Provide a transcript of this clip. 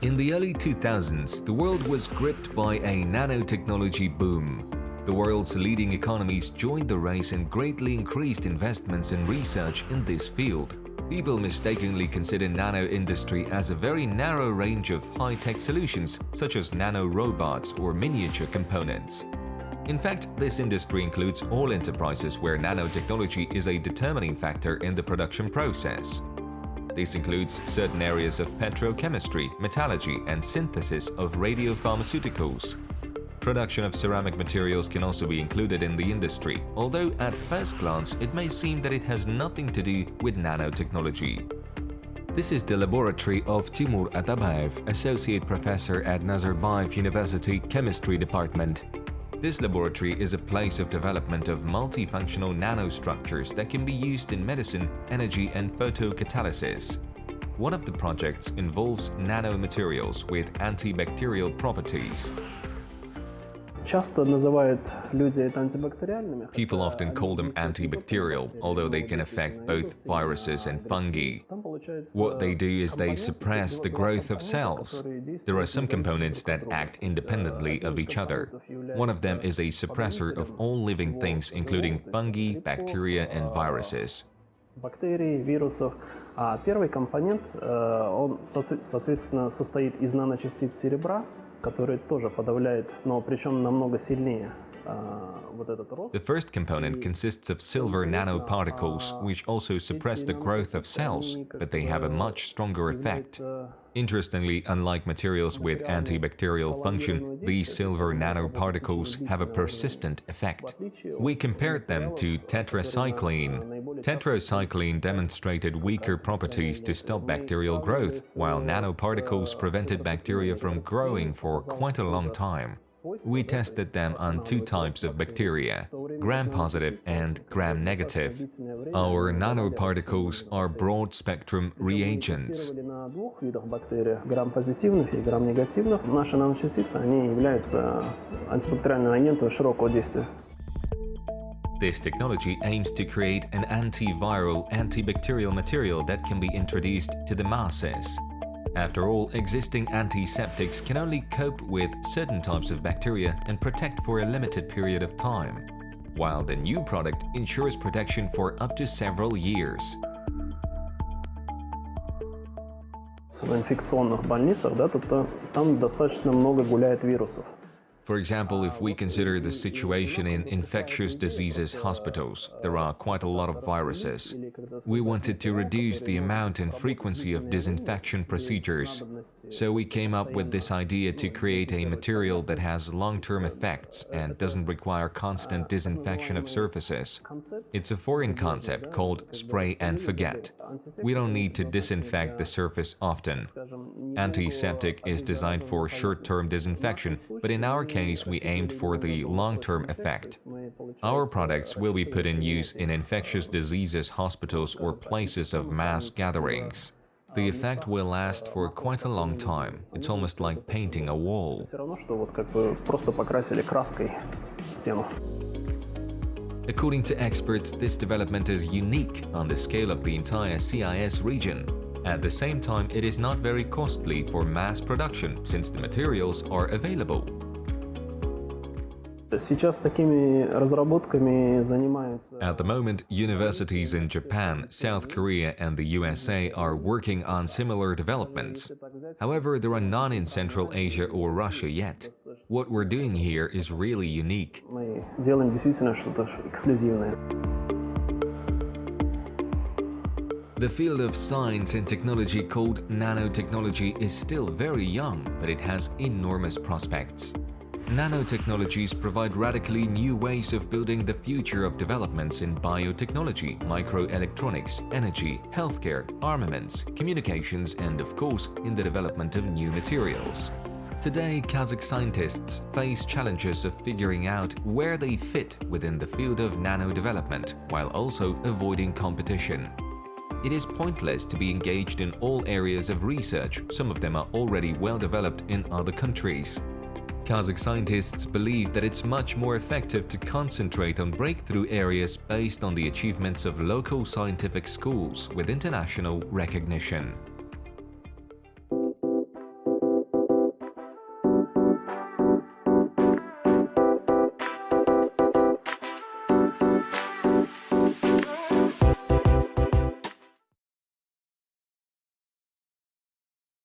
In the early 2000s, the world was gripped by a nanotechnology boom. The world's leading economies joined the race and greatly increased investments in research in this field. People mistakenly consider nano industry as a very narrow range of high-tech solutions, such as nano-robots or miniature components. In fact, this industry includes all enterprises where nanotechnology is a determining factor in the production process. This includes certain areas of petrochemistry, metallurgy, and synthesis of radiopharmaceuticals. Production of ceramic materials can also be included in the industry, although at first glance it may seem that it has nothing to do with nanotechnology. This is the laboratory of Timur Atabayev, Associate Professor at Nazarbayev University Chemistry Department. This laboratory is a place of development of multifunctional nanostructures that can be used in medicine, energy, and photocatalysis. One of the projects involves nanomaterials with antibacterial properties. People often call them antibacterial, although they can affect both viruses and fungi. What they do is they suppress the growth of cells. There are some components that act independently of each other. One of them is a suppressor of all living things, including fungi, bacteria, and viruses. Первый компонент, он, соответственно, состоит из наночастиц серебра, который тоже подавляет, но причем намного сильнее. The first component consists of silver nanoparticles, which also suppress the growth of cells, but they have a much stronger effect. Interestingly, unlike materials with antibacterial function, these silver nanoparticles have a persistent effect. We compared them to tetracycline. Tetracycline demonstrated weaker properties to stop bacterial growth, while nanoparticles prevented bacteria from growing for quite a long time. We tested them on two types of bacteria, gram-positive and gram-negative. Our nanoparticles are broad-spectrum reagents. Наши наночастицы, они являются антибактериальными агентами широкого действия. This technology aims to create an antiviral, antibacterial material that can be introduced to the masses. After all, existing antiseptics can only cope with certain types of bacteria and protect for a limited period of time, while the new product ensures protection for up to several years. В инфекционных больницах, там достаточно много гуляет вирусов. For example, if we consider the situation in infectious diseases hospitals, there are quite a lot of viruses. We wanted to reduce the amount and frequency of disinfection procedures, so we came up with this idea to create a material that has long-term effects and doesn't require constant disinfection of surfaces. It's a foreign concept called spray and forget. We don't need to disinfect the surface often. Antiseptic is designed for short-term disinfection, but in our case, we aimed for the long-term effect. Our products will be put in use in infectious diseases hospitals or places of mass gatherings. The effect will last for quite a long time. It's almost like painting a wall. According to experts, this development is unique on the scale of the entire CIS region. At the same time, it is not very costly for mass production since the materials are available. At the moment, universities in Japan, South Korea, and the USA are working on similar developments. However, there are none in Central Asia or Russia yet. What we're doing here is really unique. The field of science and technology called nanotechnology is still very young, but it has enormous prospects. Nanotechnologies provide radically new ways of building the future of developments in biotechnology, microelectronics, energy, healthcare, armaments, communications, and of course, in the development of new materials. Today, Kazakh scientists face challenges of figuring out where they fit within the field of nano development, while also avoiding competition. It is pointless to be engaged in all areas of research, some of them are already well developed in other countries. Kazakh scientists believe that it's much more effective to concentrate on breakthrough areas based on the achievements of local scientific schools with international recognition.